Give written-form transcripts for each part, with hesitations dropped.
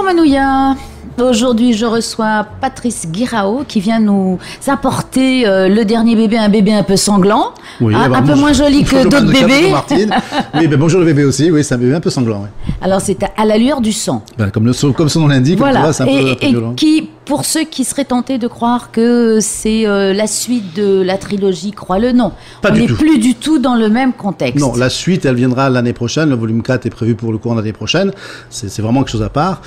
Manouya. Aujourd'hui, je reçois Patrice Guirao qui vient nous apporter le dernier bébé, un bébé un peu sanglant, oui, un peu moins joli que d'autres bébés. Oui, ben bonjour le bébé aussi, oui, c'est un bébé un peu sanglant. Oui. Alors, c'est à la lueur du sang. Ben, comme son nom l'indique, voilà. C'est un peu violent. Qui, pour ceux qui seraient tentés de croire que c'est la suite de la trilogie, crois-le, non. On n'est plus du tout dans le même contexte. Non, la suite, elle viendra l'année prochaine. Le volume 4 est prévu pour le courant de l'année prochaine. C'est vraiment quelque chose à part.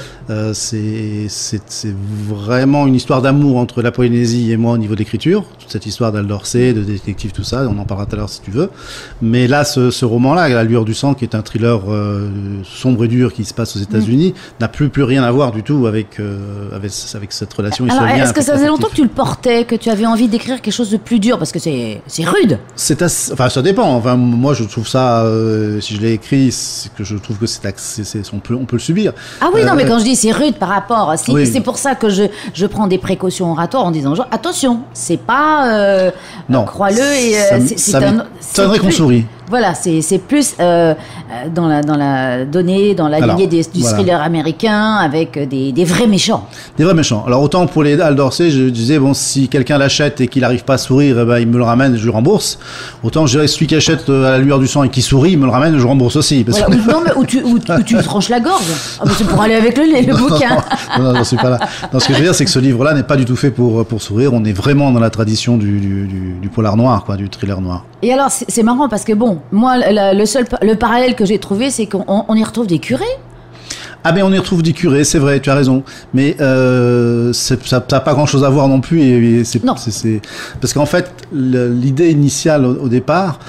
C'est vraiment une histoire d'amour entre la Polynésie et moi au niveau d'écriture. Toute cette histoire d'Aldorcet, de détective, tout ça, on en parlera tout à l'heure si tu veux. Mais là, ce roman-là, La lueur du sang, qui est un thriller sombre et dur qui se passe aux États-Unis, n'a plus rien à voir du tout avec cette relation. Alors, est-ce que ça faisait longtemps que tu le portais, que tu avais envie d'écrire quelque chose de plus dur? Parce que c'est rude. Enfin, ça dépend. Enfin, moi, je trouve ça, si je l'ai écrit, c'est que je trouve que on peut le subir. Ah oui, non, mais quand je dis c'est rude par rapport, oui. C'est pour ça que je prends des précautions oratoires en disant, genre, attention, c'est pas, non, crois-le, c'est un vrai qu'on sourit. Voilà, c'est plus dans la lignée du thriller américain avec des vrais méchants. Des vrais méchants. Alors autant pour les Aldorcet, je disais bon, si quelqu'un l'achète et qu'il n'arrive pas à sourire, eh ben, il me le ramène, je le rembourse. Autant je dirais celui qui achète à la lueur du sang et qui sourit, il me le ramène, je rembourse aussi. Parce voilà, que... Non, mais où tu tranches la gorge. Ah, c'est pour aller avec le bouquin. Non, j'en suis pas là. Non, ce que je veux dire, c'est que ce livre-là n'est pas du tout fait pour sourire. On est vraiment dans la tradition du polar noir, quoi, du thriller noir. Et alors, c'est marrant parce que bon, moi, le parallèle que j'ai trouvé, c'est qu'on y retrouve des curés. Ah ben on y retrouve des curés, c'est vrai, tu as raison. Mais ça n'a pas grand-chose à voir non plus. Parce qu'en fait, l'idée initiale au départ,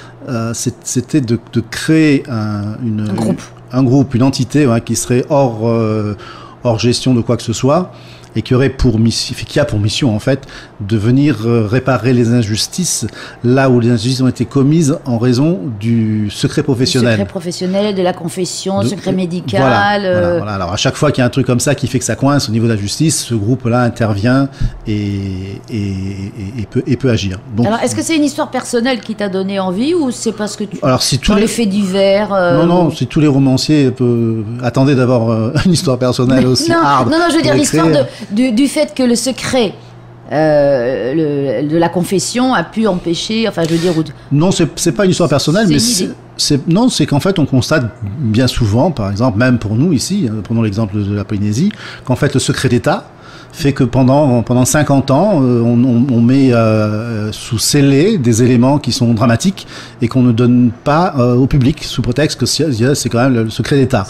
c'était de créer un groupe, une entité qui serait hors gestion de quoi que ce soit. Et qui a pour mission en fait de venir réparer les injustices là où les injustices ont été commises en raison du secret professionnel. Secret professionnel, de la confession, secret médical. Voilà. Alors à chaque fois qu'il y a un truc comme ça qui fait que ça coince au niveau de la justice, ce groupe-là intervient et peut agir. Donc, alors est-ce que c'est une histoire personnelle qui t'a donné envie ou c'est parce que les faits divers Non, si tous les romanciers attendaient d'avoir une histoire personnelle aussi hard. Non, je veux dire l'histoire du fait que le secret de la confession a pu empêcher, enfin je veux dire... Non, c'est pas une histoire personnelle, c'est qu'en fait on constate bien souvent, par exemple, même pour nous ici, prenons l'exemple de la Polynésie, qu'en fait le secret d'État fait que pendant 50 ans, on met sous scellé des éléments qui sont dramatiques et qu'on ne donne pas au public sous prétexte que c'est quand même le secret d'État.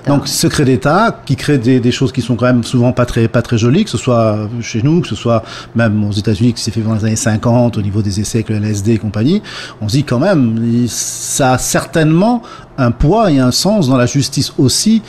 Donc secret d'État qui crée des choses qui sont quand même souvent pas très jolies, que ce soit chez nous, que ce soit même aux États-Unis, qui s'est fait dans les années 50 au niveau des essais avec le LSD et compagnie. On se dit quand même, ça a certainement un poids et un sens dans la justice aussi,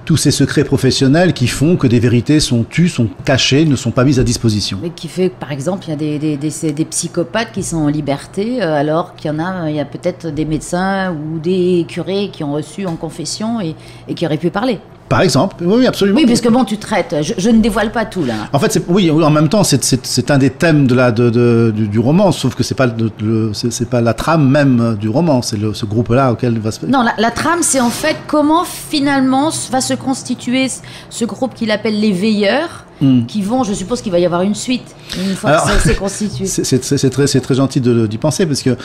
tous ces secrets professionnels qui font que des vérités sont tues, sont cachées, ne sont pas mises à disposition. Mais qui fait que, par exemple, il y a des psychopathes qui sont en liberté, alors qu'il y a peut-être des médecins ou des curés qui ont reçu en confession et qui auraient pu parler. Par exemple, oui, absolument. Oui, parce que bon, tu traites. Je ne dévoile pas tout là. En fait, en même temps, c'est un des thèmes du roman, sauf que c'est pas la trame même du roman. C'est ce groupe-là auquel va se. Non, la trame, c'est en fait comment finalement va se constituer ce groupe qu'il appelle les veilleurs. Qui vont, je suppose qu'il va y avoir une suite une fois que ça s'est constitué. C'est très gentil d'y penser parce que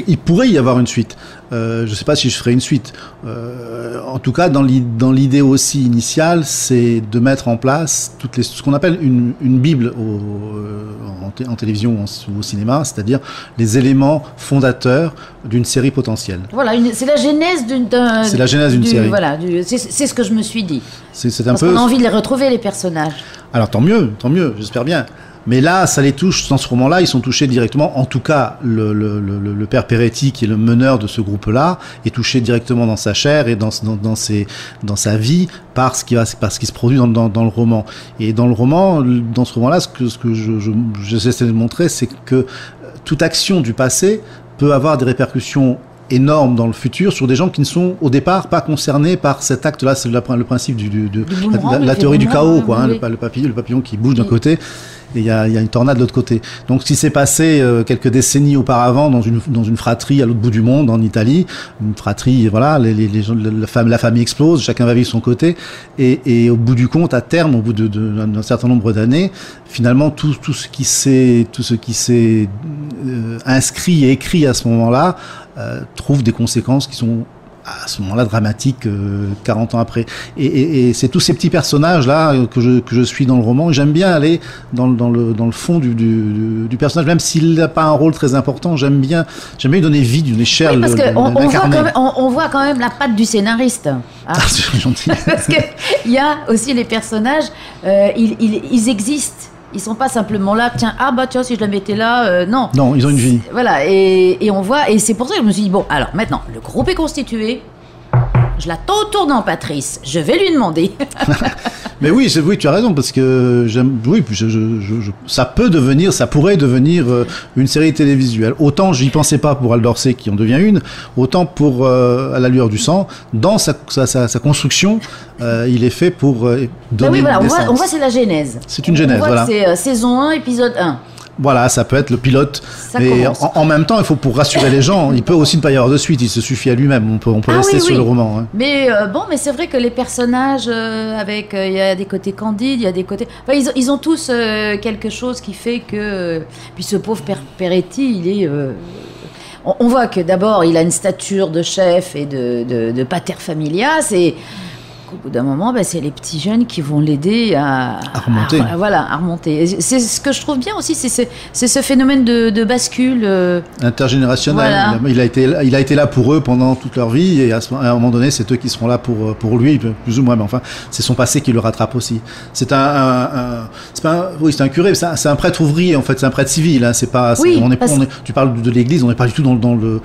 il pourrait y avoir une suite. Je ne sais pas si je ferai une suite. En tout cas, dans l'idée aussi initiale, c'est de mettre en place ce qu'on appelle une bible en télévision ou au cinéma, c'est-à-dire les éléments fondateurs d'une série potentielle. Voilà, c'est la genèse c'est la genèse d'une série. Voilà, c'est ce que je me suis dit. Parce qu'on a envie de les retrouver, les personnages. Alors tant mieux, j'espère bien. Mais là, ça les touche, dans ce roman-là, ils sont touchés directement. En tout cas, le père Peretti, qui est le meneur de ce groupe-là, est touché directement dans sa chair et dans sa vie par ce qui se produit dans le roman. Et dans ce roman-là, ce que j'essaie de montrer, c'est que toute action du passé peut avoir des répercussions énorme dans le futur sur des gens qui ne sont au départ pas concernés par cet acte-là. C'est le principe la théorie du chaos, quoi, le papillon qui bouge d'un côté et il y a une tornade de l'autre côté. Donc ce qui s'est passé quelques décennies auparavant dans une fratrie à l'autre bout du monde, en Italie, une fratrie, voilà, les gens, la famille explose, chacun va vivre son côté, et au bout du compte, à terme, au bout d'un certain nombre d'années, finalement tout ce qui s'est inscrit et écrit à ce moment-là trouve des conséquences qui sont à ce moment-là dramatique 40 ans après, et c'est tous ces petits personnages là que je suis dans le roman, et j'aime bien aller dans le fond du personnage, même s'il n'a pas un rôle très important. J'aime bien lui donner vie, lui donner chair, parce on voit quand même la patte du scénariste, hein. Ah, c'est gentil. Parce que il y a aussi les personnages, ils existent. Ils sont pas simplement là, tiens, si je la mettais là, non. Non, ils ont une vie. Voilà, et on voit, et c'est pour ça que je me suis dit, bon, alors maintenant, le groupe est constitué, je l'attends au tournant, Patrice, je vais lui demander. Mais oui, tu as raison, parce que ça pourrait devenir une série télévisuelle. Autant j'y pensais pas pour Al d'Orsay qui en devient une, autant pour À la lueur du sang, dans sa construction, il est fait pour donner oui, voilà, on voit c'est la genèse. C'est une genèse, voilà. C'est saison 1, épisode 1. Voilà, ça peut être le pilote. Mais en même temps, pour rassurer les gens, il peut aussi ne pas y avoir de suite. Il se suffit à lui-même. On peut rester sur le roman. Hein. Mais mais c'est vrai que les personnages, il y a des côtés candides, il y a des côtés. Enfin, ils ont tous quelque chose qui fait que. Puis ce pauvre Peretti, il est. On voit que d'abord, il a une stature de chef et de pater familias, et au bout d'un moment, c'est les petits jeunes qui vont l'aider à remonter. À remonter. Et c'est ce que je trouve bien aussi, c'est ce phénomène de bascule intergénérationnel. Voilà. Il a été là pour eux pendant toute leur vie, et à un moment donné, c'est eux qui seront là pour lui, plus ou moins. Mais enfin, c'est son passé qui le rattrape aussi. C'est c'est un curé, c'est un prêtre ouvrier en fait, c'est un prêtre civil. Hein, c'est pas. Tu parles de l'Église, on n'est pas du tout dans le.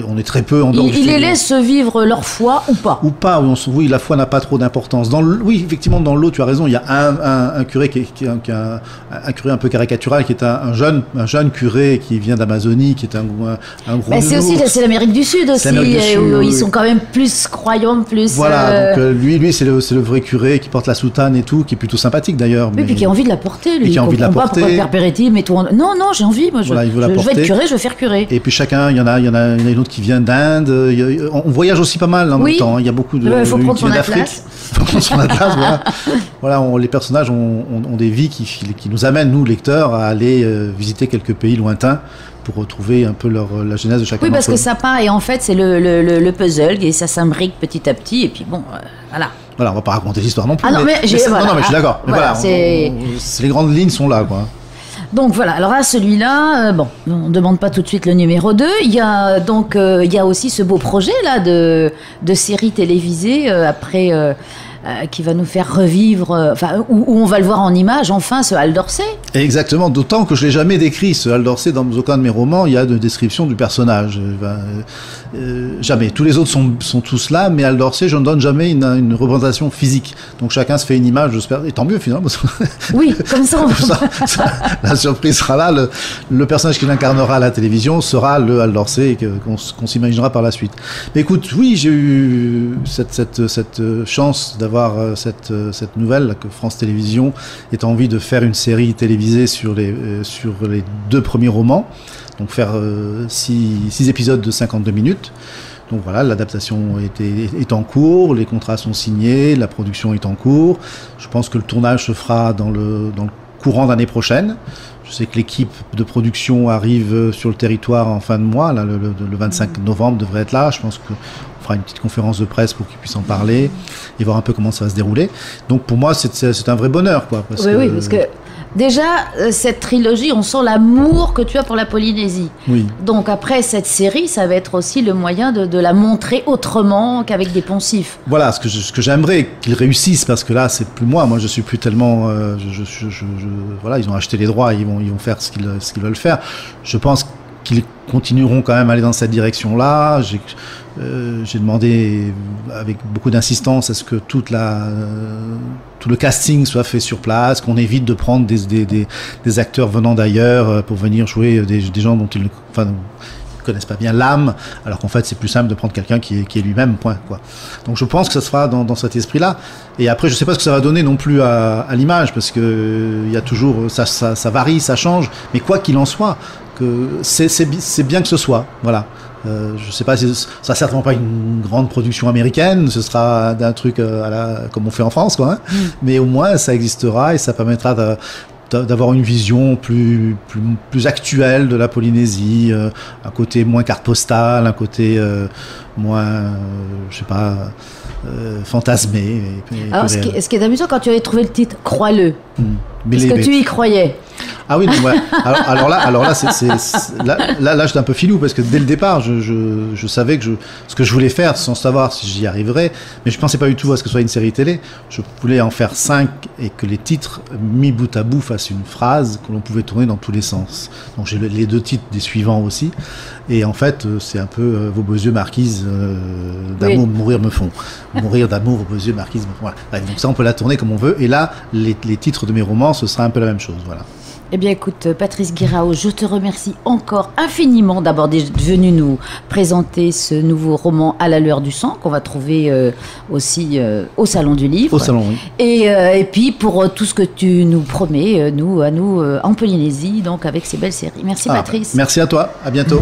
On est très peu en dehors. Il les laisse vivre leur foi ou pas. Oui, la foi n'a pas trop d'importance. Effectivement, dans l'eau, tu as raison. Il y a un curé qui est un curé un peu caricatural, qui est un jeune curé qui vient d'Amazonie, qui est un gros. C'est l'Amérique du Sud aussi, où ils sont quand même plus croyants, plus. Voilà. Donc lui, c'est le vrai curé qui porte la soutane et tout, qui est plutôt sympathique d'ailleurs. Oui, puis qui a envie de la porter. Lui, qui a envie de la porter. Pourquoi Père Peretti, mais toi, non, j'ai envie. Moi, je veux être curé, je veux faire curé. Et puis chacun, il y en a une autre qui vient d'Inde. On voyage aussi pas mal en même temps. Il y a beaucoup de. Il faut prendre son atlas. Voilà, les personnages ont des vies qui nous amènent, nous, lecteurs, à aller visiter quelques pays lointains pour retrouver un peu la genèse de chacun. Oui, parce que ça part, et en fait, c'est le puzzle, et ça s'imbrique petit à petit, et puis bon, voilà. Voilà, on va pas raconter l'histoire non plus. Non, mais je suis d'accord. Mais voilà, les grandes lignes sont là, quoi. Donc voilà, alors à celui-là, on ne demande pas tout de suite le numéro 2. Il y a aussi ce beau projet là de série télévisée qui va nous faire revivre, où on va le voir en images, enfin, ce Al d'Orsay. Exactement, d'autant que je ne l'ai jamais décrit, ce Al d'Orsay, dans aucun de mes romans, il y a de description du personnage. Jamais. Tous les autres sont tous là, mais Al d'Orsay, je ne donne jamais une représentation physique. Donc chacun se fait une image, j'espère, et tant mieux finalement. Oui, comme ça. La surprise sera là, le personnage qui l'incarnera à la télévision sera le Al d'Orsay qu'on s'imaginera par la suite. Mais écoute, oui, j'ai eu cette chance d'avoir cette nouvelle, que France Télévisions ait envie de faire une série télévisée sur les 2 premiers romans, donc faire 6 épisodes de 52 minutes. Donc voilà, l'adaptation est en cours, les contrats sont signés, la production est en cours. Je pense que le tournage se fera dans le courant d'année prochaine. Je sais que l'équipe de production arrive sur le territoire en fin de mois, là, le 25 novembre devrait être là. Je pense qu'on fera une petite conférence de presse pour qu'ils puissent en parler et voir un peu comment ça va se dérouler. Donc pour moi, c'est un vrai bonheur, quoi. Parce que déjà, cette trilogie, on sent l'amour que tu as pour la Polynésie. Oui. Donc après cette série, ça va être aussi le moyen de la montrer autrement qu'avec des poncifs. Voilà, ce que j'aimerais qu'ils réussissent, parce que là, c'est plus moi. Moi, je suis plus tellement. Voilà, ils ont acheté les droits, ils vont faire ce qu'ils veulent faire. Je pense qu'ils continueront quand même à aller dans cette direction-là. J'ai demandé avec beaucoup d'insistance à ce que tout le casting soit fait sur place, qu'on évite de prendre des acteurs venant d'ailleurs pour venir jouer des gens dont connaissent pas bien l'âme, alors qu'en fait c'est plus simple de prendre quelqu'un qui est lui-même, point, quoi. Donc je pense que ça se fera dans cet esprit-là. Et après, je sais pas ce que ça va donner non plus à l'image, parce que il y a toujours, ça varie, ça change, mais quoi qu'il en soit, que c'est bien que ce soit, voilà. Je sais pas, ça sera certainement pas une grande production américaine, ce sera d'un truc comme on fait en France, quoi, hein. Mais au moins ça existera et ça permettra d'avoir une vision plus actuelle de la Polynésie, un côté moins carte postale, un côté moins, je sais pas, fantasmé. Alors, ce qui est amusant, quand tu avais trouvé le titre, crois-le. Est-ce que tu y croyais? Ah oui, donc voilà. Alors là, là, j'étais un peu filou parce que dès le départ, je savais que ce que je voulais faire, sans savoir si j'y arriverais, mais je pensais pas du tout à ce que ce soit une série télé. Je voulais en faire 5 et que les titres mis bout à bout fassent une phrase que l'on pouvait tourner dans tous les sens. Donc j'ai les 2 titres des suivants aussi. Et en fait, c'est un peu vos beaux yeux marquises d'amour, mourir me font. Mourir d'amour, vos beaux yeux marquises me font. Voilà. Bref, donc ça, on peut la tourner comme on veut. Et là, les titres de mes romans, ce sera un peu la même chose. Voilà. Eh bien, écoute, Patrice Guirao, je te remercie encore infiniment d'avoir venu nous présenter ce nouveau roman À la lueur du sang, qu'on va trouver aussi au Salon du Livre. Au Salon, oui. Et puis, pour tout ce que tu nous promets, nous en Polynésie, donc avec ces belles séries. Merci, Patrice. Merci à toi. À bientôt.